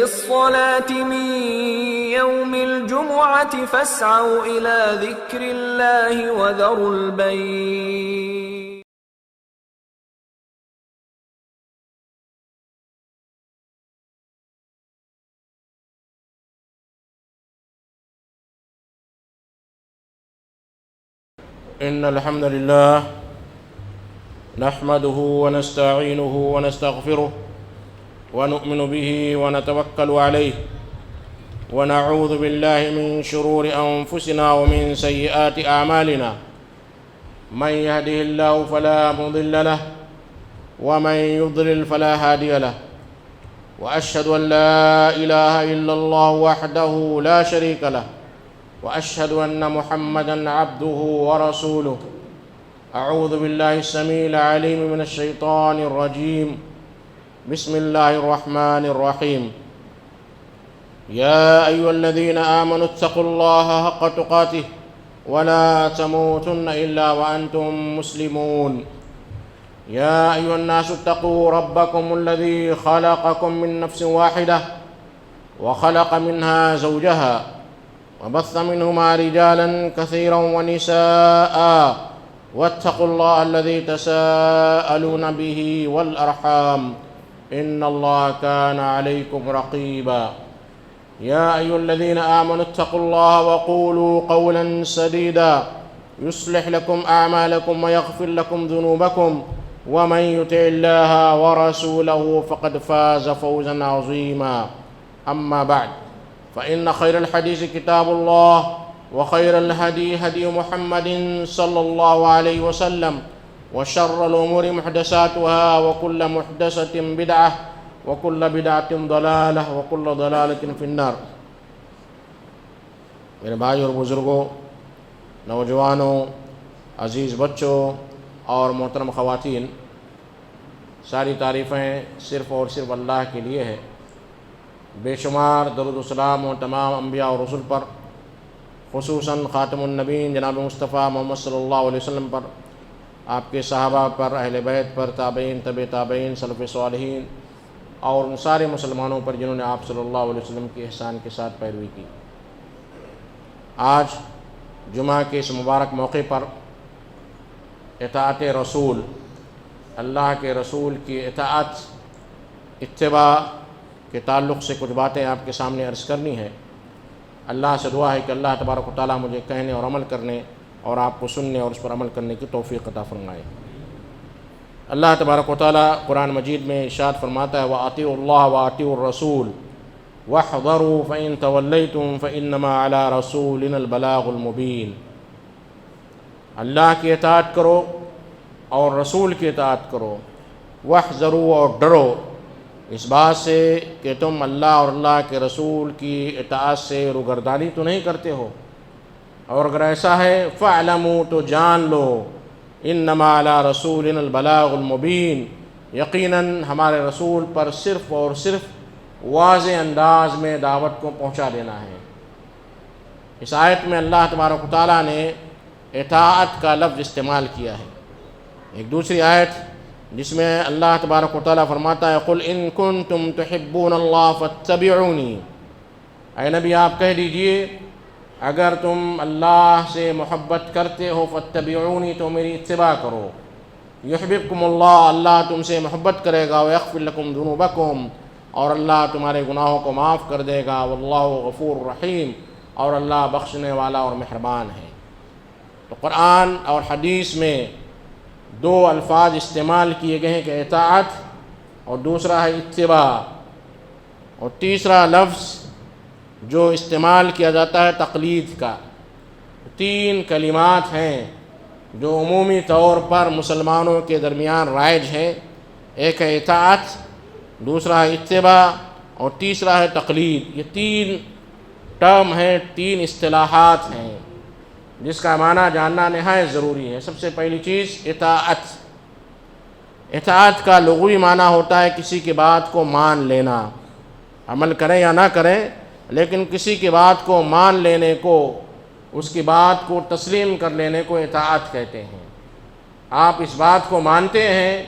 للصلاة من يوم الجمعة فاسعوا إلى ذكر الله وذروا البيع. إن الحمد لله نحمده ونستعينه ونستغفره ونؤمن به ونتوكل عليه ونعوذ بالله من شرور أنفسنا ومن سيئات أعمالنا. من يهده الله فلا مضل له ومن يضلل فلا هادي له، وأشهد أن لا إله إلا الله وحده لا شريك له، وأشهد أن محمدًا عبده ورسوله. أعوذ بالله السميع العليم من الشيطان الرجيم. بسم الله الرحمن الرحيم. يا أيها الذين آمنوا اتقوا الله حق تقاته ولا تموتن إلا وأنتم مسلمون. يا أيها الناس اتقوا ربكم الذي خلقكم من نفس واحدة وخلق منها زوجها وبث منهما رجالا كثيرا ونساء، واتقوا الله الذي تساءلون به والأرحام إن الله كان عليكم رقيبا. يا أيها الذين آمنوا اتقوا الله وقولوا قولا سديدا يصلح لكم أعمالكم ويغفر لكم ذنوبكم، ومن يطع الله ورسوله فقد فاز فوزا عظيما. أما بعد، فإن خير الحديث كتاب الله، وخير الهدي هدي محمد صلى الله عليه وسلم، وشر الأمور محدثاتها، وكل محدثة بدعة، وكل بدعة ضلالة، وكل ضلالة في النار. میرے بھائی اور بزرگوں، نوجوانوں، عزیز بچوں اور محترم خواتین، ساری تعریفیں صرف اور صرف اللہ کے لیے ہے۔ بے شمار درود و سلام و تمام انبیاء اور رسول پر، خصوصاً خاتم النبیین جناب مصطفیٰ محمد صلی اللہ علیہ وسلم پر، آپ کے صحابہ پر، اہل بیت پر، تابعین، تبع تابعین، سلف صالحین اور ان سارے مسلمانوں پر جنہوں نے آپ صلی اللہ علیہ وسلم کے احسان کے ساتھ پیروی کی۔ آج جمعہ کے اس مبارک موقع پر اطاعت رسول، اللہ کے رسول کی اطاعت، اتباع کے تعلق سے کچھ باتیں آپ کے سامنے عرض کرنی ہے۔ اللہ سے دعا ہے کہ اللہ تبارک و تعالیٰ مجھے کہنے اور عمل کرنے اور آپ کو سننے اور اس پر عمل کرنے کی توفیق عطا فرمائے۔ اللہ تبارک و تعالیٰ قرآن مجید میں ارشاد فرماتا ہے وَأَطِیعُوا اللَّهَ وَأَطِیعُوا الرَّسُولَ وَاحْذَرُوا فَإِن تَوَلَّیْتُمْ فَإِنَّمَا عَلَىٰ رَسُولِنَا الْبَلَاغُ الْمُبِینُ۔ اللہ کی اطاعت کرو اور رسول کی اطاعت کرو، وَاحْذَرُوا اور ڈرو اس بات سے کہ تم اللہ اور اللہ کے رسول کی اطاعت سے روگردانی تو نہیں کرتے ہو، اور اگر ایسا ہے فَاعْلَمُوا تو جان لو اِنَّمَا عَلَىٰ رَسُولِنَا الْبَلَاغُ الْمُبِینُ، یقیناً ہمارے رسول پر صرف اور صرف واضح انداز میں دعوت کو پہنچا دینا ہے۔ اس آیت میں اللہ تبارک و تعالیٰ نے اطاعت کا لفظ استعمال کیا ہے۔ ایک دوسری آیت جس میں اللہ تبارک و تعالیٰ فرماتا ہے قُلْ إِن كُنتُمْ تُحِبُّونَ اللَّهَ فَاتَّبِعُونِي، اے نبی آپ کہہ دیجئے اگر تم اللہ سے محبت کرتے ہو فَاتَّبِعُونِی تو میری اتباع کرو، يُحْبِبْكُمُ اللَّهُ اللہ تم سے محبت کرے گا، وَيَغْفِرْ لَكُمْ ذُنُوبَكُمْ اور اللہ تمہارے گناہوں کو معاف کر دے گا، وَاللَّهُ غَفُورٌ رَحِيمٌ اور اللہ بخشنے والا اور مہربان ہے۔ تو قرآن اور حدیث میں دو الفاظ استعمال کیے گئے ہیں کہ اطاعت اور دوسرا ہے اتباع، اور تیسرا لفظ جو استعمال کیا جاتا ہے تقلید کا۔ تین کلمات ہیں جو عمومی طور پر مسلمانوں کے درمیان رائج ہیں، ایک ہے اطاعت، دوسرا ہے اتباع اور تیسرا ہے تقلید۔ یہ تین ٹرم ہیں، تین اصطلاحات ہیں جس کا معنی جاننا نہایت ضروری ہے۔ سب سے پہلی چیز اطاعت۔ اطاعت کا لغوی معنی ہوتا ہے کسی کی بات کو مان لینا، عمل کریں یا نہ کریں لیکن کسی کی بات کو مان لینے کو، اس کی بات کو تسلیم کر لینے کو اطاعت کہتے ہیں۔ آپ اس بات کو مانتے ہیں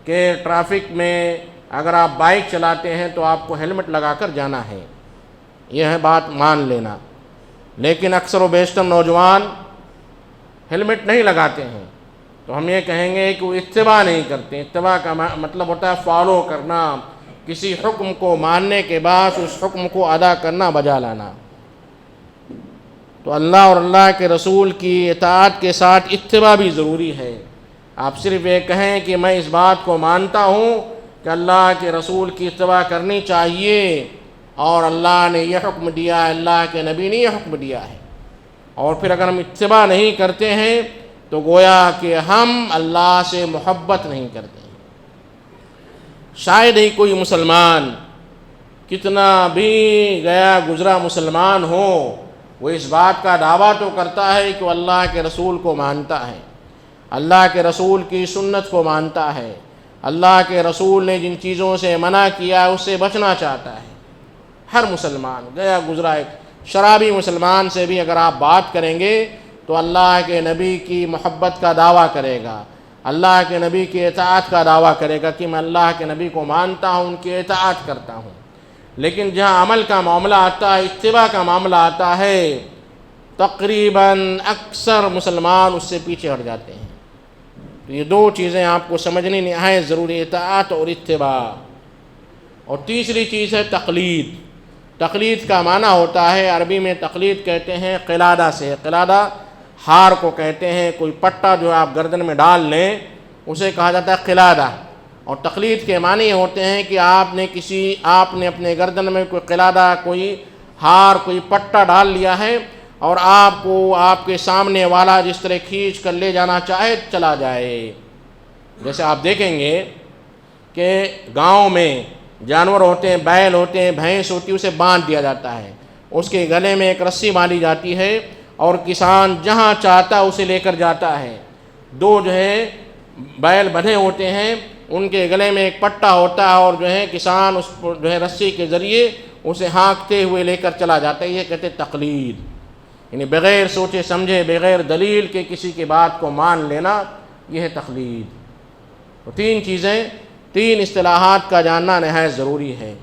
کہ ٹریفک میں اگر آپ بائک چلاتے ہیں تو آپ کو ہیلمٹ لگا کر جانا ہے، یہ ہے بات مان لینا، لیکن اکثر و بیشتر نوجوان ہیلمٹ نہیں لگاتے ہیں، تو ہم یہ کہیں گے کہ وہ اتباع نہیں کرتے۔ اتباع کا مطلب ہوتا ہے فالو کرنا، کسی حکم کو ماننے کے بعد اس حکم کو ادا کرنا، بجا لانا۔ تو اللہ اور اللہ کے رسول کی اطاعت کے ساتھ اتباع بھی ضروری ہے۔ آپ صرف یہ کہیں کہ میں اس بات کو مانتا ہوں کہ اللہ کے رسول کی اتباع کرنی چاہیے، اور اللہ نے یہ حکم دیا ہے، اللہ کے نبی نے یہ حکم دیا ہے، اور پھر اگر ہم اتباع نہیں کرتے ہیں تو گویا کہ ہم اللہ سے محبت نہیں کرتے ہیں۔ شاید ہی کوئی مسلمان، کتنا بھی گیا گزرا مسلمان ہو، وہ اس بات کا دعویٰ تو کرتا ہے کہ وہ اللہ کے رسول کو مانتا ہے، اللہ کے رسول کی سنت کو مانتا ہے، اللہ کے رسول نے جن چیزوں سے منع کیا ہے اس سے بچنا چاہتا ہے۔ ہر مسلمان، گیا گزرا ایک شرابی مسلمان سے بھی اگر آپ بات کریں گے تو اللہ کے نبی کی محبت کا دعویٰ کرے گا، اللہ کے نبی کی اطاعت کا دعویٰ کرے گا کہ میں اللہ کے نبی کو مانتا ہوں، ان کی اطاعت کرتا ہوں۔ لیکن جہاں عمل کا معاملہ آتا ہے، اتباع کا معاملہ آتا ہے، تقریباً اکثر مسلمان اس سے پیچھے ہٹ جاتے ہیں۔ تو یہ دو چیزیں آپ کو سمجھنی نہایت ضروری، اطاعت اور اتباع۔ اور تیسری چیز ہے تقلید۔ تقلید کا معنی ہوتا ہے، عربی میں تقلید کہتے ہیں قلادہ سے، قلادہ ہار کو کہتے ہیں، کوئی پٹا جو آپ گردن میں ڈال لیں اسے کہا جاتا ہے قلادہ۔ اور تقلید کے معنی یہ ہوتے ہیں کہ آپ نے اپنے گردن میں کوئی قلادہ، کوئی ہار، کوئی پٹا ڈال لیا ہے، اور آپ کو آپ کے سامنے والا جس طرح کھینچ کر لے جانا چاہے چلا جائے۔ جیسے آپ دیکھیں گے کہ گاؤں میں جانور ہوتے ہیں، بیل ہوتے ہیں، بھینس ہوتی ہے، اسے باندھ دیا جاتا ہے، اس کے گلے میں ایک رسی باندھی جاتی ہے، اور کسان جہاں چاہتا اسے لے کر جاتا ہے۔ دو جو ہے بیل بندھے ہوتے ہیں، ان کے گلے میں ایک پٹا ہوتا ہے، اور جو ہے کسان اس جو ہے رسی کے ذریعے اسے ہانکتے ہوئے لے کر چلا جاتا ہے۔ یہ کہتے ہیں تقلید، یعنی بغیر سوچے سمجھے، بغیر دلیل کے کسی کی بات کو مان لینا، یہ ہے تقلید۔ تو تین چیزیں، تین اصطلاحات کا جاننا نہایت ضروری ہے۔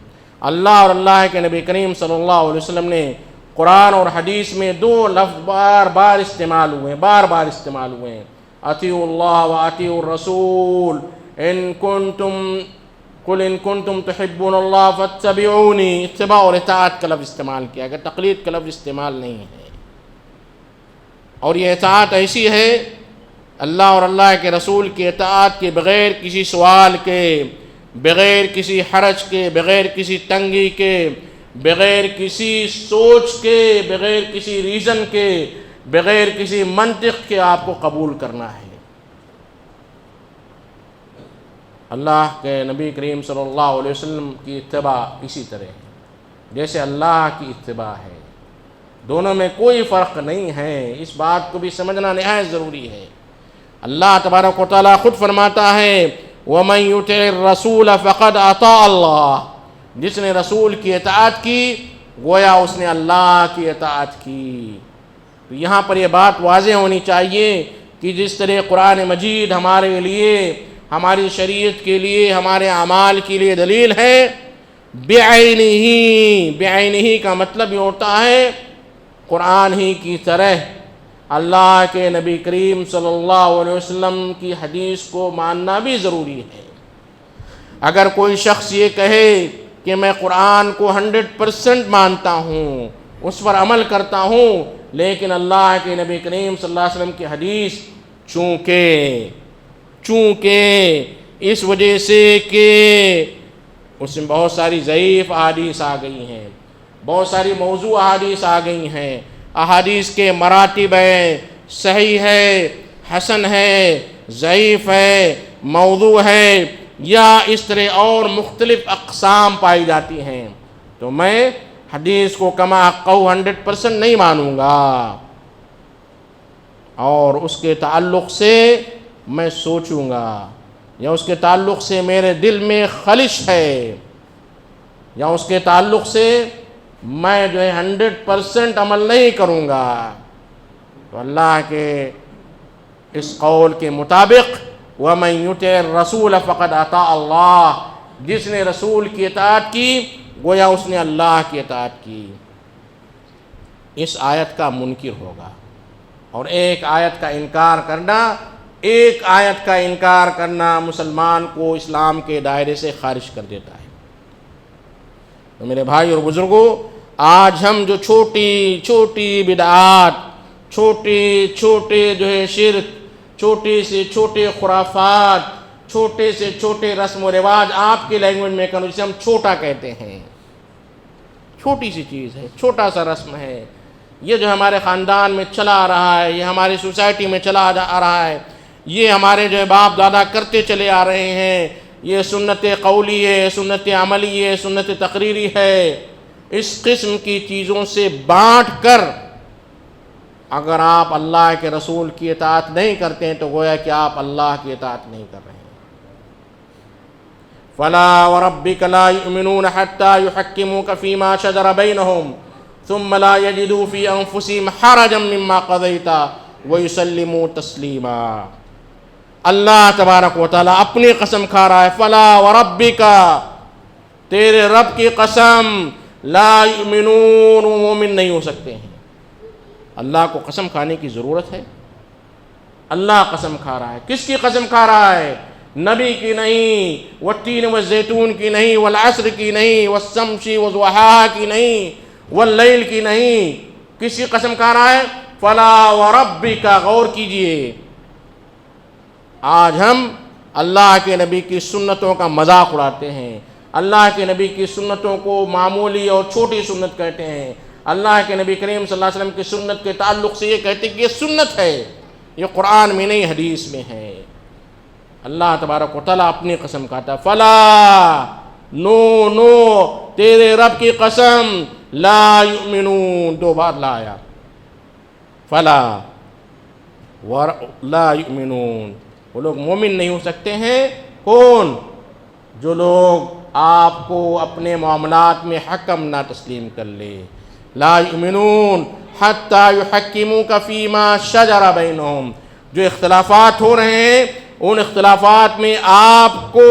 اللہ اور اللہ کے نبی کریم صلی اللہ علیہ وسلم نے قرآن اور حدیث میں دو لفظ بار بار استعمال ہوئے ہیں، اطیعوا اللہ و اطیعوا الرسول قل ان کنتم تحبون اللہ فاتبعونی۔ اتباع اور اطاعت کا لفظ استعمال کیا گیا، تقلید کا لفظ استعمال نہیں ہے۔ اور یہ اطاعت ایسی ہے، اللہ اور اللہ کے رسول کی اطاعت کے بغیر کسی سوال کے، بغیر کسی حرج کے، بغیر کسی تنگی کے، بغیر کسی سوچ کے، بغیر کسی ریزن کے، بغیر کسی منطق کے آپ کو قبول کرنا ہے۔ اللہ کے نبی کریم صلی اللہ علیہ وسلم کی اتباع اسی طرح ہے جیسے اللہ کی اتباع ہے، دونوں میں کوئی فرق نہیں ہے۔ اس بات کو بھی سمجھنا نہایت ضروری ہے۔ اللہ تبارک و تعالیٰ خود فرماتا ہے وَمَن يُطِعِ الرَّسُولَ فَقَدْ أَطَاعَ اللَّهَ، جس نے رسول کی اطاعت کی گویا اس نے اللہ کی اطاعت کی۔ تو یہاں پر یہ بات واضح ہونی چاہیے کہ جس طرح قرآن مجید ہمارے لیے، ہماری شریعت کے لیے، ہمارے اعمال کے لیے دلیل ہے، بعینہ کا مطلب یہ ہوتا ہے قرآن ہی کی طرح اللہ کے نبی کریم صلی اللہ علیہ وسلم کی حدیث کو ماننا بھی ضروری ہے۔ اگر کوئی شخص یہ کہے کہ میں قرآن کو 100% مانتا ہوں، اس پر عمل کرتا ہوں، لیکن اللہ کے نبی کریم صلی اللہ علیہ وسلم کی حدیث چونکہ اس وجہ سے کہ اس میں بہت ساری ضعیف احادیث آ گئی ہیں، بہت ساری موضوع احادیث آ گئی ہیں، احادیث کے مراتب ہیں، صحیح ہے، حسن ہے، ضعیف ہے، موضوع ہے، یا اس طرح اور مختلف اقسام پائی جاتی ہیں، تو میں حدیث کو کما حقہ 100% نہیں مانوں گا، اور اس کے تعلق سے میں سوچوں گا، یا اس کے تعلق سے میرے دل میں خلش ہے، یا اس کے تعلق سے میں جو ہے 100% عمل نہیں کروں گا۔ تو اللہ کے اس قول کے مطابق وَمَن يُطِعِ الرَّسُولَ فَقَدْ أَطَاعَ اللَّهَ، جس نے رسول کی اطاعت کی گویا اس نے اللہ کی اطاعت کی، اس آیت کا منکر ہوگا۔ اور ایک آیت کا انکار کرنا مسلمان کو اسلام کے دائرے سے خارج کر دیتا ہے۔ تو میرے بھائی اور بزرگوں، آج ہم جو چھوٹی چھوٹی بدعات، چھوٹے جو ہے شرک، چھوٹے سے چھوٹے خرافات، چھوٹے سے چھوٹے رسم و رواج، آپ کے لینگویج میں کہوں جسے ہم چھوٹا کہتے ہیں، چھوٹی سی چیز ہے، چھوٹا سا رسم ہے، یہ جو ہمارے خاندان میں چلا آ رہا ہے، یہ ہماری سوسائٹی میں چلا آ رہا ہے، یہ ہمارے جو ہے باپ دادا کرتے چلے آ رہے ہیں، یہ سنت قولی ہے، سنت عملی ہے، سنت تقریری ہے، اس قسم کی چیزوں سے بانٹ کر اگر آپ اللہ کے رسول کی اطاعت نہیں کرتے ہیں تو گویا کہ آپ اللہ کی اطاعت نہیں کر رہے ہیں۔ فَلَا وَرَبِّكَ لَا يُؤْمِنُونَ حَتَّى يُحَكِّمُوكَ فِي مَا شَجَرَ بَيْنَهُمْ ثُمَّ لَا يَجِدُوا فِي أَنفُسِهِمْ حَرَجًا مِّمَّا قَضَيْتَ وَيُسَلِّمُوا تَسْلِيمًا۔ اللہ تبارک و تعالیٰ اپنی قسم کھا رہا ہے، فَلَا وَرَبِّكَ، تیرے رب کی قسم، لا یؤمنون، وہ مومن نہیں ہو سکتے ہیں۔ اللہ کو قسم کھانے کی ضرورت ہے؟ اللہ قسم کھا رہا ہے، کس کی قسم کھا رہا ہے؟ نبی کی نہیں، والتین والزیتون کی نہیں، والعصر کی نہیں، والشمس وضحاہا کی نہیں، واللیل کی نہیں، کس کی قسم کھا رہا ہے؟ فلا وربک، غور کیجئے، آج ہم اللہ کے نبی کی سنتوں کا مذاق اڑاتے ہیں، اللہ کے نبی کی سنتوں کو معمولی اور چھوٹی سنت کہتے ہیں، اللہ کے نبی کریم صلی اللہ علیہ وسلم کی سنت کے تعلق سے یہ کہتے ہیں کہ یہ سنت ہے، یہ قرآن میں نہیں حدیث میں ہے۔ اللہ تبارک و تعالیٰ اپنی قسم کھاتا ہے، فلا، نو تیرے رب کی قسم، لا یؤمنون، دو بار لا آیا، فلا لا یؤمنون، وہ لوگ مومن نہیں ہو سکتے ہیں۔ کون؟ جو لوگ آپ کو اپنے معاملات میں حکم نہ تسلیم کر لے۔ لا یؤمنون حتی یحکموک فیما شجر بینہم، جو اختلافات ہو رہے ہیں ان اختلافات میں آپ کو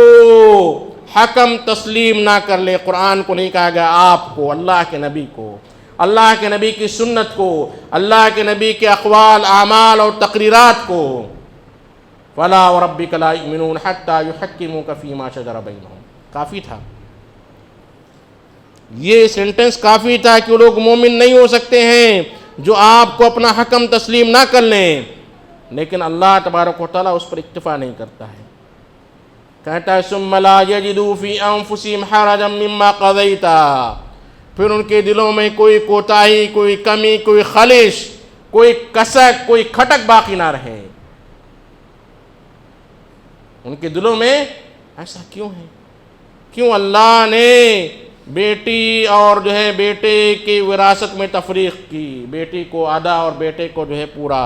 حکم تسلیم نہ کر لے۔ قرآن کو نہیں کہا گیا، آپ کو، اللہ کے نبی کو، اللہ کے نبی کی سنت کو، اللہ کے نبی کے اقوال، اعمال اور تقریرات کو۔ فلا وربک لا یؤمنون حتی یحکموک فیما شجر بینہم، کافی تھا، یہ سینٹنس کافی تھا کہ وہ لوگ مومن نہیں ہو سکتے ہیں جو آپ کو اپنا حکم تسلیم نہ کر لیں۔ لیکن اللہ تبارک و تعالیٰ اس پر اکتفا نہیں کرتا ہے، کہتا ہے ثم لا یجدوا فی انفسہم حرجا مما قضیت، پھر ان کے دلوں میں کوئی کوتاہی، کوئی کمی، کوئی خلش، کوئی کسک، کوئی کھٹک باقی نہ رہے۔ ان کے دلوں میں ایسا کیوں ہے؟ کیوں اللہ نے بیٹی اور جو ہے بیٹے کی وراثت میں تفریق کی، بیٹی کو آدھا اور بیٹے کو جو ہے پورا؟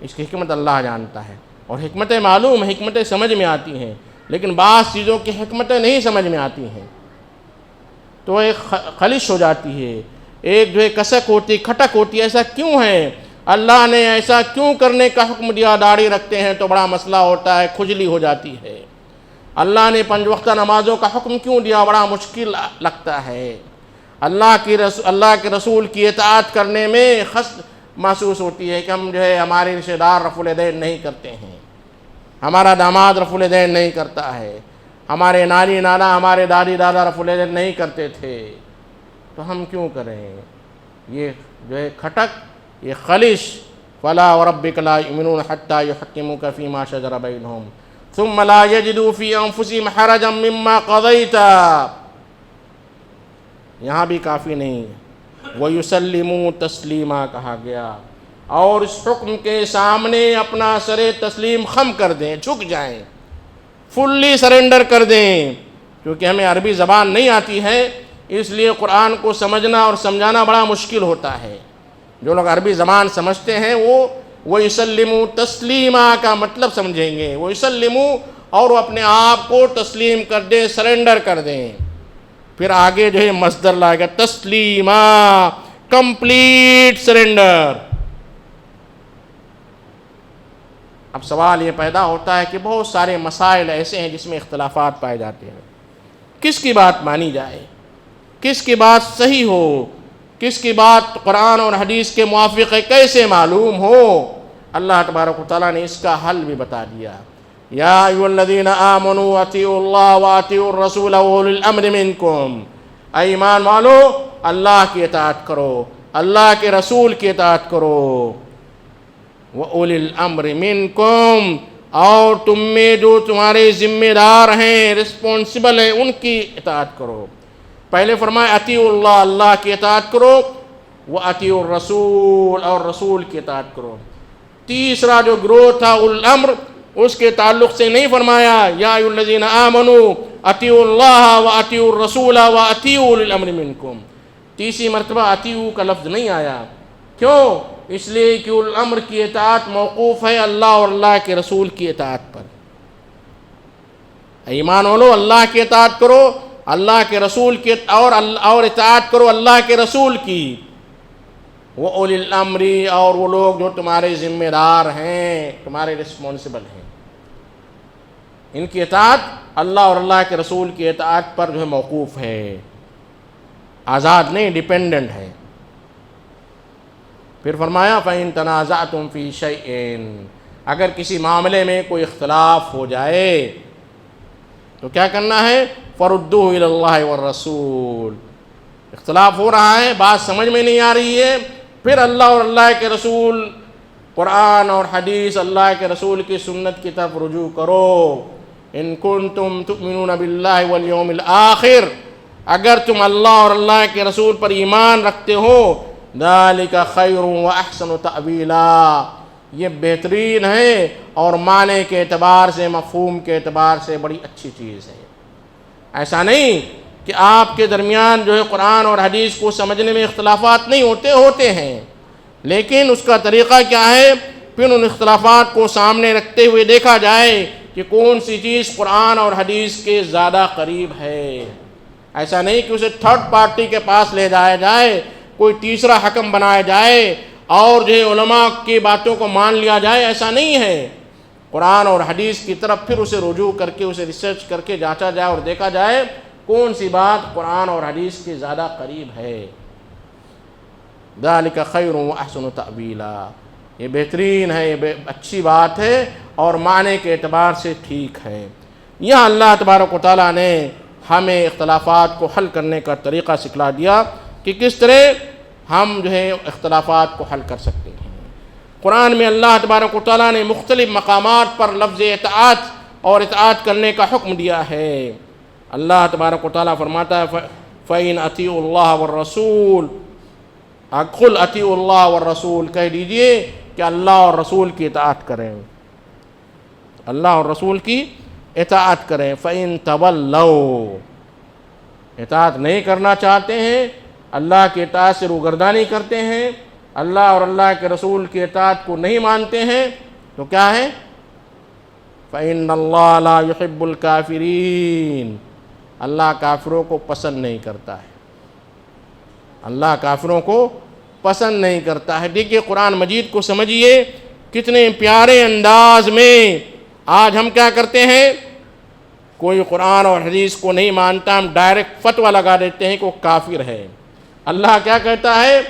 اس کی حکمت اللہ جانتا ہے، اور حکمتیں معلوم ہیں، حکمتیں سمجھ میں آتی ہیں، لیکن بعض چیزوں کی حکمتیں نہیں سمجھ میں آتی ہیں تو ایک خلش ہو جاتی ہے، ایک جو ہے کسک ہوتی، کھٹک ہوتی ہے۔ ایسا کیوں ہے؟ اللہ نے ایسا کیوں کرنے کا حکم دیا؟ داڑھی رکھتے ہیں تو بڑا مسئلہ ہوتا ہے، کھجلی ہو جاتی ہے۔ اللہ نے 5 وقتہ نمازوں کا حکم کیوں دیا؟ بڑا مشکل لگتا ہے۔ اللہ کے رسول کی اطاعت کرنے میں خست محسوس ہوتی ہے کہ ہم جو ہے ہمارے رشتہ دار رفع الیدین نہیں کرتے ہیں، ہمارا داماد رفع الیدین نہیں کرتا ہے، ہمارے نانی نانا، ہمارے دادی دادا رفع الیدین نہیں کرتے تھے، تو ہم کیوں کریں؟ یہ جو ہے کھٹک، یہ خلش۔ فلا وربک لا یؤمنون حتی یحکموک فیما شجر بینہم ثم لا یجدوا فی انفسہم حرجا مما قضیت، یہاں بھی کافی نہیں، وَيُسَلِّمُوا تَسْلِيمًا کہا گیا، اور اس حکم کے سامنے اپنا سر تسلیم خم کر دیں، جھک جائیں، فلی سرنڈر کر دیں۔ کیونکہ ہمیں عربی زبان نہیں آتی ہے، اس لیے قرآن کو سمجھنا اور سمجھانا بڑا مشکل ہوتا ہے۔ جو لوگ عربی زبان سمجھتے ہیں وہ وَيُسَلِّمُوا تَسْلِيمًا کا مطلب سمجھیں گے، وَيُسَلِّمُوا، اور وہ اپنے آپ کو تسلیم کر دیں، سرنڈر کر دیں۔ پھر آگے جو ہے مصدر لائے گا، تسلیما، کمپلیٹ سرنڈر۔ اب سوال یہ پیدا ہوتا ہے کہ بہت سارے مسائل ایسے ہیں جس میں اختلافات پائے جاتے ہیں، کس کی بات مانی جائے، کس کی بات صحیح ہو، کس کی بات قرآن اور حدیث کے موافق ہے، کیسے معلوم ہو؟ اللہ تبارک و تعالیٰ نے اس کا حل بھی بتا دیا، یا ایھا الذین آمنوا اطیعوا اللہ واطیعوا الرسول واولی الامر منکم، اے ایمان والو اللہ کی اطاعت کرو، اللہ کے رسول کی اطاعت کرو، وَأُولِي الْأَمْرِ مِنْكُمْ، اور تم میں جو تمہارے ذمہ دار ہیں، رسپونسبل ہیں، ان کی اطاعت کرو۔ پہلے فرمایا اطیعوا اللہ، اللہ کی اطاعت کرو، وَأَطِیعُوا الرَّسُولَ، اور رسول کی اطاعت کرو۔ تیسرا جو گروہ تھا اولو الامر، اس کے تعلق سے نہیں فرمایا یا ایھا الذین آمنوا اطیعوا اللہ واطیعوا الرسول واطیعوا اولی الامر منکم، تیسری مرتبہ اطیعوا کا لفظ نہیں آیا، کیوں؟ اس لیے کہ اولو الامر کی اطاعت موقوف ہے اللہ اور اللہ کے رسول کی اطاعت پر۔ ایمان والو اللہ کی اطاعت کرو، اللہ کے رسول کی اور اطاعت کرو اللہ کے رسول کی، وہ اولی الامر، اور وہ لوگ جو تمہارے ذمہ دار ہیں، تمہارے رسپونسبل ہیں، ان کی اطاعت اللہ اور اللہ کے رسول کی اطاعت پر جو ہے موقوف ہے، آزاد نہیں، ڈیپینڈنٹ ہے۔ پھر فرمایا فَإِن تَنَازَعْتُمْ فِي شَيْءٍ، اگر کسی معاملے میں کوئی اختلاف ہو جائے تو کیا کرنا ہے؟ فَرُدُّوهُ إِلَى اللَّهِ وَالرَّسُولِ، اختلاف ہو رہا ہے، بات سمجھ میں نہیں آ رہی ہے، پھر اللہ اور اللہ کے رسول، قرآن اور حدیث، اللہ کے رسول کی سنت کی طرف رجوع کرو۔ ان کنتم تؤمنون باللہ والیوم الآخر، اگر تم اللہ اور اللہ کے رسول پر ایمان رکھتے ہو، ذالک خیر واحسن تأویلا، یہ بہترین ہے اور معنی کے اعتبار سے، مفہوم کے اعتبار سے بڑی اچھی چیز ہے۔ ایسا نہیں کہ آپ کے درمیان جو ہے قرآن اور حدیث کو سمجھنے میں اختلافات نہیں ہوتے ہیں، لیکن اس کا طریقہ کیا ہے؟ پھر ان اختلافات کو سامنے رکھتے ہوئے دیکھا جائے کہ کون سی چیز قرآن اور حدیث کے زیادہ قریب ہے۔ ایسا نہیں کہ اسے تھرڈ پارٹی کے پاس لے جایا جائے، کوئی تیسرا حکم بنایا جائے اور جو ہے علماء کی باتوں کو مان لیا جائے، ایسا نہیں ہے۔ قرآن اور حدیث کی طرف پھر اسے رجوع کر کے، اسے ریسرچ کر کے جانچا جائے اور دیکھا جائے کون سی بات قرآن اور حدیث کے زیادہ قریب ہے۔ ذالک خیر واحسن تأویلا، یہ بہترین ہے، یہ اچھی بات ہے اور معنی کے اعتبار سے ٹھیک ہے۔ یہاں اللہ تبارک و تعالیٰ نے ہمیں اختلافات کو حل کرنے کا طریقہ سکھلا دیا کہ کس طرح ہم جو ہے اختلافات کو حل کر سکتے ہیں۔ قرآن میں اللہ تبارک و تعالیٰ نے مختلف مقامات پر لفظ اطاعت اور اطاعت کرنے کا حکم دیا ہے۔ اللہ تبارک و تعالیٰ فرماتا ہے فَإِنْ أَطِيعُوا اللَّهَ وَالرَّسُولَ، قُلْ أَطِيعُوا اللَّهَ وَالرَّسُولَ، کہہ دیجئے کہ اللہ اور رسول کی اطاعت کریں، اللہ اور رسول کی اطاعت کریں۔ فَإِنْ تَوَلَّوْا، اطاعت نہیں کرنا چاہتے ہیں، اللہ کی اطاعت سے روگردانی کرتے ہیں، اللہ اور اللہ کے رسول کی اطاعت کو نہیں مانتے ہیں، تو کیا ہے؟ فَإِنَّ اللَّهَ لَا يُحِبُّ الْكَافِرِينَ، اللہ کافروں کو پسند نہیں کرتا ہے، اللہ کافروں کو پسند نہیں کرتا ہے۔ دیکھیے قرآن مجید کو سمجھیے، کتنے پیارے انداز میں آج ہم کیا کرتے ہیں، کوئی قرآن اور حدیث کو نہیں مانتا، ہم ڈائریکٹ فتویٰ لگا دیتے ہیں کہ وہ کافر ہے۔ اللہ کیا کہتا ہے؟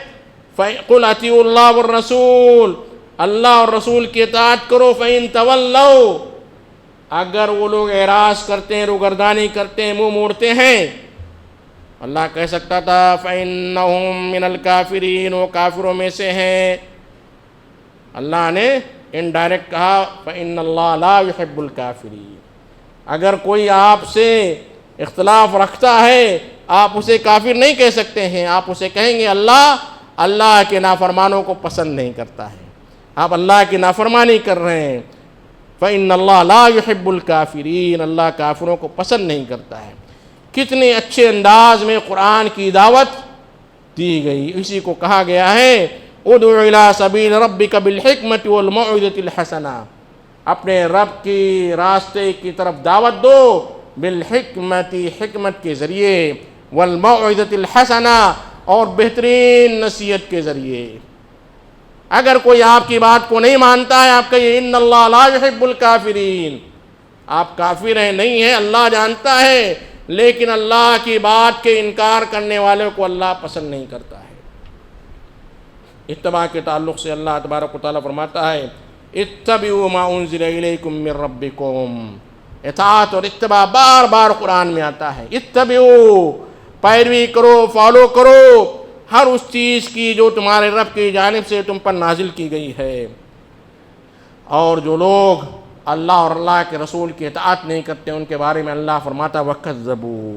قُلْ أَطِيعُوا اللَّهَ وَالرَّسُولَ، اللہ اور رسول کی اطاعت کرو۔ فَإِن تَوَلَّوْا، اگر وہ لوگ اعراض کرتے ہیں، روگردانی کرتے ہیں، منہ موڑتے ہیں، اللہ کہہ سکتا تھا فَإِنَّهُم مِّنَ الْكَافِرِينَ، وہ کافروں میں سے ہیں۔ اللہ نے انڈائریکٹ کہا فَإِنَّ اللَّهَ لَا يُحِبُّ الْكَافِرِينَ۔ اگر کوئی آپ سے اختلاف رکھتا ہے، آپ اسے کافر نہیں کہہ سکتے ہیں، آپ اسے کہیں گے اللہ کے نافرمانوں کو پسند نہیں کرتا ہے، آپ اللہ کی نافرمانی کر رہے ہیں۔ فَإِنَّ اللَّهَ لَا يُحِبُّ الْكَافِرِينَ، اللہ کافروں کو پسند نہیں کرتا ہے۔ کتنے اچھے انداز میں قرآن کی دعوت دی گئی، اسی کو کہا گیا ہے ادع الی سبیل ربک بالحکمۃ والموعظۃ الحسنہ، اپنے رب کی راستے کی طرف دعوت دو، بالحکمت، حکمت کے ذریعے، والموعظۃ الحسنہ، اور بہترین نصیحت کے ذریعے۔ اگر کوئی آپ کی بات کو نہیں مانتا ہے آپ کہیے ان اللہ لا یحب الکافرین، آپ کافر ہیں نہیں ہیں، اللہ جانتا ہے، لیکن اللہ کی بات کے انکار کرنے والوں کو اللہ پسند نہیں کرتا ہے۔ اتباع کے تعلق سے اللہ تبارک و تعالیٰ فرماتا ہے اتبعوا ما انزل الیکم من ربکم، اطاعت اور اتباع بار بار قرآن میں آتا ہے۔ اتبعوا، پیروی کرو، فالو کرو ہر اس چیز کی جو تمہارے رب کی جانب سے تم پر نازل کی گئی ہے۔ اور جو لوگ اللہ اور اللہ کے رسول کی اطاعت نہیں کرتے ان کے بارے میں اللہ فرماتا وَكَذَّبُوا،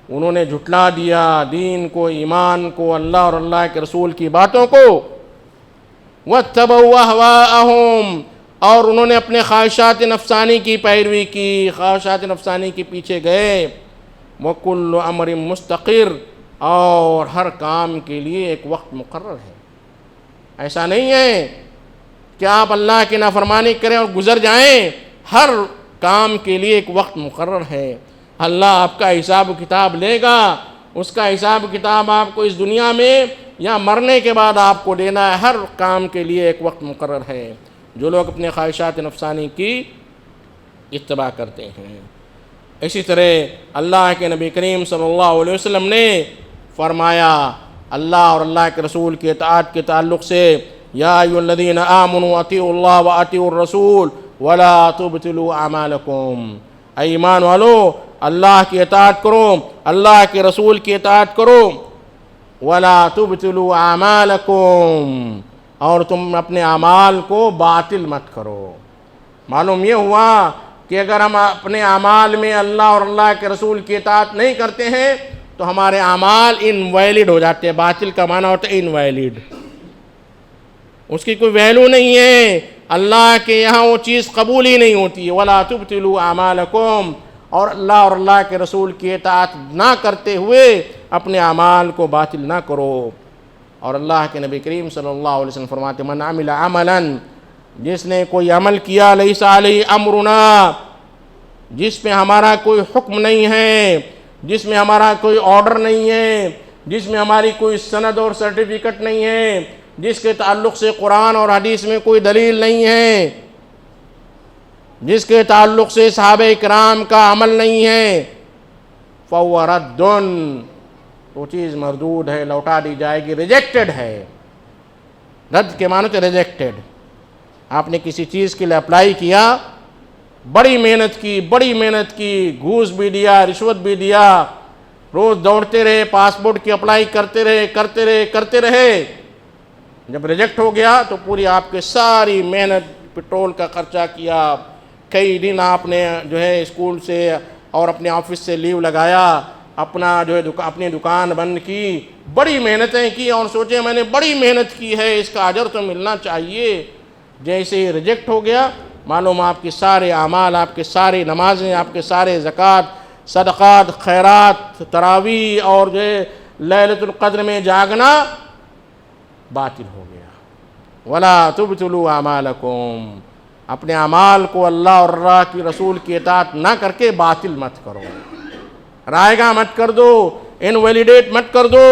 انہوں نے جھٹلا دیا دین کو، ایمان کو، اللہ اور اللہ کے رسول کی باتوں کو، وَاتَّبَعُوا أَهْوَاءَهُمْ، اور انہوں نے اپنے خواہشات نفسانی کی پیروی کی، خواہشات نفسانی کے پیچھے گئے۔ وَكُلُّ أَمْرٍ مُسْتَقِرٍ، اور ہر کام کے لیے ایک وقت مقرر ہے۔ ایسا نہیں ہے کہ آپ اللہ کی نافرمانی کریں اور گزر جائیں، ہر کام کے لیے ایک وقت مقرر ہے۔ اللہ آپ کا حساب و کتاب لے گا، اس کا حساب و کتاب آپ کو اس دنیا میں یا مرنے کے بعد آپ کو دینا ہے۔ ہر کام کے لیے ایک وقت مقرر ہے۔ جو لوگ اپنے خواہشات نفسانی کی اتباع کرتے ہیں، اسی طرح اللہ کے نبی کریم صلی اللہ علیہ وسلم نے فرمایا اللہ اور اللہ کے رسول کی اطاعت کے تعلق سے یا ایھا الذین آمنوا اطیعوا اللہ واطیعوا الرسول ولا تبطلوا اعمالکم، اے ایمان والو اللہ کی اطاعت کرو، اللہ کے رسول کی اطاعت کرو، ولا تبطلوا اعمالکم، اور تم اپنے اعمال کو باطل مت کرو۔ معلوم یہ ہوا کہ اگر ہم اپنے اعمال میں اللہ اور اللہ کے رسول کی اطاعت نہیں کرتے ہیں تو ہمارے اعمال انویلڈ ہو جاتے ہیں۔ باطل کا معنی ہوتا ہے انویلڈ، اس کی کوئی ویلو نہیں ہے، اللہ کے یہاں وہ چیز قبول ہی نہیں ہوتی ہے۔ وَلَا تُبْتِلُوا أَعْمَالَكُمْ، اور اللہ اور اللہ کے رسول کی اطاعت نہ کرتے ہوئے اپنے اعمال کو باطل نہ کرو۔ اور اللہ کے نبی کریم صلی اللہ علیہ وسلم فرماتے من عمل عملا، جس نے کوئی عمل کیا لیس علیہ امرنا، جس میں ہمارا کوئی حکم نہیں ہے، جس میں ہمارا کوئی آرڈر نہیں ہے، جس میں ہماری کوئی سند اور سرٹیفکیٹ نہیں ہے، جس کے تعلق سے قرآن اور حدیث میں کوئی دلیل نہیں ہے، جس کے تعلق سے صحابہ کرام کا عمل نہیں ہے، فَهُوَ رَدٌّ، وہ چیز مردود ہے، لوٹا دی جائے گی، ریجیکٹڈ ہے۔ رد کے معنی تو ریجیکٹڈ۔ آپ نے کسی چیز کے لیے اپلائی کیا، بڑی محنت کی، گھوس بھی دیا، رشوت بھی دیا، روز دوڑتے رہے، پاسپورٹ کی اپلائی کرتے رہے، جب ریجیکٹ ہو گیا تو پوری آپ کے ساری محنت، پٹرول کا خرچہ کیا، کئی دن آپ نے جو ہے اسکول سے اور اپنے آفس سے لیو لگایا، اپنا جو ہے اپنی دکان بند کی، بڑی محنتیں کی اور سوچے میں نے بڑی محنت کی ہے، اس کا اجر تو ملنا چاہیے۔ جیسے ہی ریجیکٹ ہو گیا، معلوم آپ کے سارے اعمال، آپ کے سارے نمازیں، آپ کے سارے زکوٰۃ، صدقات، خیرات، تراویح اور جو ہے لیلۃ القدر میں جاگنا باطل ہو گیا۔ وَلَا تُبْتِلُوا أَعْمَالَكُمْ، اپنے اعمال کو اللہ اور اللہ کی رسول کی اطاعت نہ کر کے باطل مت کرو، رائے گاہ مت کر دو، انویلیڈیٹ مت کر دو۔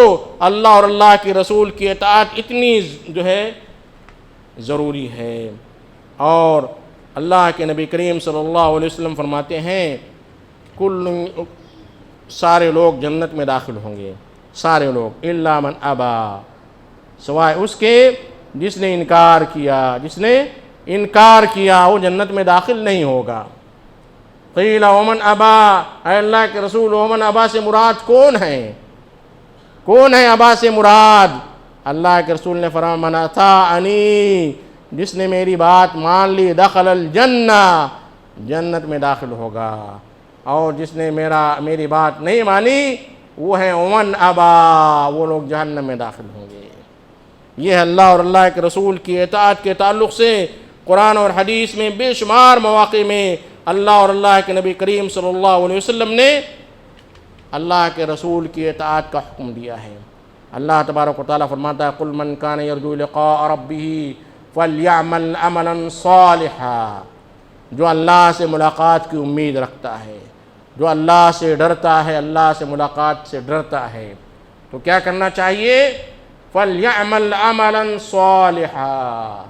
اللہ اور اللہ کی رسول کی اطاعت اتنی جو ہے ضروری ہے۔ اور اللہ کے نبی کریم صلی اللہ علیہ وسلم فرماتے ہیں سارے لوگ جنت میں داخل ہوں گے، سارے لوگ، الا من ابا، سوائے اس کے جس نے انکار کیا وہ جنت میں داخل نہیں ہوگا۔ قیل ومن ابا، اے اللہ کے رسول ومن ابا سے مراد کون ہے ابا سے مراد؟ اللہ کے رسول نے فرمایا من اطاعنی، جس نے میری بات مان لی دخل الجنہ، جنت میں داخل ہوگا، اور جس نے میری بات نہیں مانی وہ ہے ومن ابا، وہ لوگ جہنم میں داخل ہوں گے۔ یہ اللہ اور اللہ کے رسول کی اطاعت کے تعلق سے قرآن اور حدیث میں بے شمار مواقع میں اللہ اور اللہ کے نبی کریم صلی اللہ علیہ وسلم نے اللہ کے رسول کی اطاعت کا حکم دیا ہے۔ اللہ تبارک و تعالیٰ فرماتا ہے قل من کان یرجو لقاء ربہ فلیعمل عملا صالحا، جو اللہ سے ملاقات کی امید رکھتا ہے، جو اللہ سے ڈرتا ہے، اللہ سے ملاقات سے ڈرتا ہے، تو کیا کرنا چاہیے؟ فَلْيَعْمَلْ عَمَلًا صَالِحًا،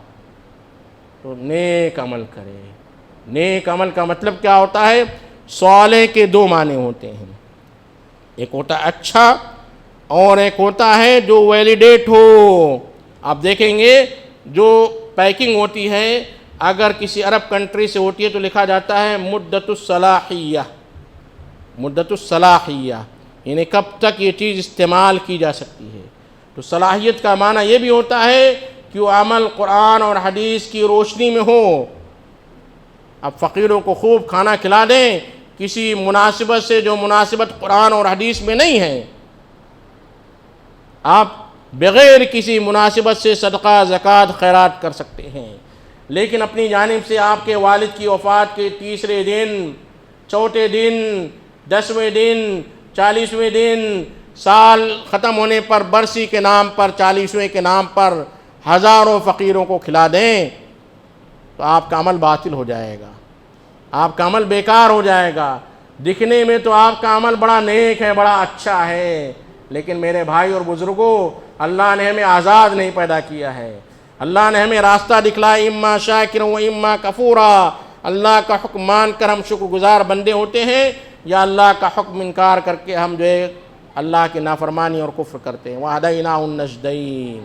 تو نیک عمل کرے۔ نیک عمل کا مطلب کیا ہوتا ہے؟ صالح کے دو معنی ہوتے ہیں، ایک ہوتا ہے اچھا اور ایک ہوتا ہے جو ویلیڈیٹ ہو۔ آپ دیکھیں گے جو پیکنگ ہوتی ہے اگر کسی عرب کنٹری سے ہوتی ہے تو لکھا جاتا ہے مدت الصلاحیہ، مدت الصلاحیہ، یعنی کب تک یہ چیز استعمال کی جا سکتی ہے۔ تو صلاحیت کا معنی یہ بھی ہوتا ہے کہ وہ عمل قرآن اور حدیث کی روشنی میں ہو۔ اب فقیروں کو خوب کھانا کھلا دیں کسی مناسبت سے جو مناسبت قرآن اور حدیث میں نہیں ہے، آپ بغیر کسی مناسبت سے صدقہ زکوٰۃ خیرات کر سکتے ہیں، لیکن اپنی جانب سے آپ کے والد کی وفات کے تیسرے دن، چوتھے دن، 10ویں دن، 40ویں دن، سال ختم ہونے پر برسی کے نام پر، 40ویں کے نام پر ہزاروں فقیروں کو کھلا دیں تو آپ کا عمل باطل ہو جائے گا، آپ کا عمل بیکار ہو جائے گا۔ دکھنے میں تو آپ کا عمل بڑا نیک ہے، بڑا اچھا ہے، لیکن میرے بھائی اور بزرگوں، اللہ نے ہمیں آزاد نہیں پیدا کیا ہے، اللہ نے ہمیں راستہ دکھلایا، اما شاکرا و اما کفورا۔ اللہ کا حکم مان کر ہم شکر گزار بندے ہوتے ہیں، یا اللہ کا حکم انکار کر کے ہم جو ہے اللہ کی نافرمانی اور کفر کرتے ہیں۔ وَهَدَيْنَاهُ النَّجْدَيْنِ۔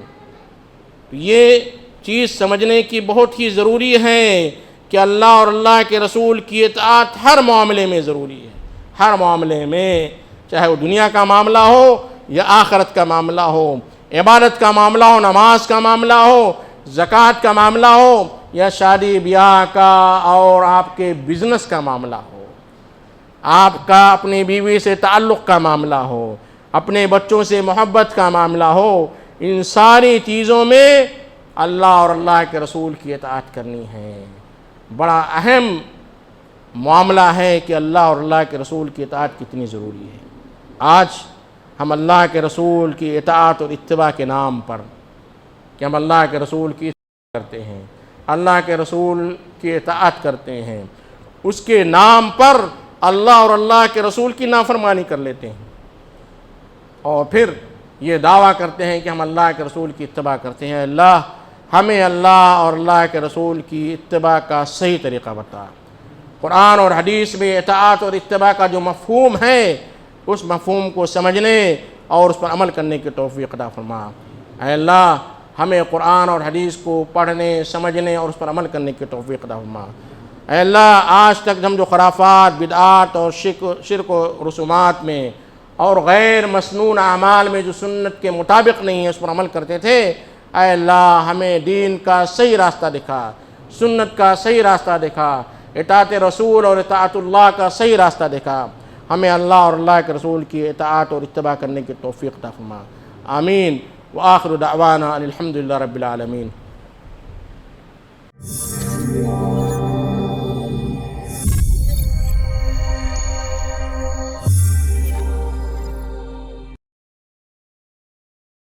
یہ چیز سمجھنے کی بہت ہی ضروری ہے کہ اللہ اور اللہ کے رسول کی اطاعت ہر معاملے میں ضروری ہے، ہر معاملے میں، چاہے وہ دنیا کا معاملہ ہو یا آخرت کا معاملہ ہو، عبادت کا معاملہ ہو، نماز کا معاملہ ہو، زکوٰۃ کا معاملہ ہو، یا شادی بیاہ کا اور آپ کے بزنس کا معاملہ ہو، آپ کا اپنی بیوی سے تعلق کا معاملہ ہو، اپنے بچوں سے محبت کا معاملہ ہو، ان ساری چیزوں میں اللہ اور اللہ کے رسول کی اطاعت کرنی ہے۔ بڑا اہم معاملہ ہے کہ اللہ اور اللہ کے رسول کی اطاعت کتنی ضروری ہے۔ آج ہم اللہ کے رسول کی اطاعت اور اتباع کے نام پر، کہ ہم اللہ کے رسول کی اطاعت کرتے ہیں، اللہ کے رسول کی اطاعت کرتے ہیں، اس کے نام پر اللہ اور اللہ کے رسول کی نافرمانی کر لیتے ہیں، اور پھر یہ دعویٰ کرتے ہیں کہ ہم اللہ کے رسول کی اتباع کرتے ہیں۔ اللہ ہمیں اللہ اور اللہ کے رسول کی اتباع کا صحیح طریقہ بتا۔ قرآن اور حدیث میں اطاعت اور اتباع کا جو مفہوم ہے اس مفہوم کو سمجھنے اور اس پر عمل کرنے کی توفیق عطا فرما۔ اے اللہ ہمیں قرآن اور حدیث کو پڑھنے، سمجھنے اور اس پر عمل کرنے کی توفیق عطا فرما۔ اے اللہ آج تک ہم جو خرافات، بدعات اور شرک و رسومات میں اور غیر مسنون اعمال میں جو سنت کے مطابق نہیں ہے اس پر عمل کرتے تھے، اے اللہ ہمیں دین کا صحیح راستہ دکھا، سنت کا صحیح راستہ دکھا، اطاعت رسول اور اطاعت اللہ کا صحیح راستہ دکھا۔ ہمیں اللہ اور اللہ کے رسول کی اطاعت اور اتباع کرنے کی توفیق عطا فرما۔ آمین۔ وآخر دعوانا ان الحمد للہ رب العالمین۔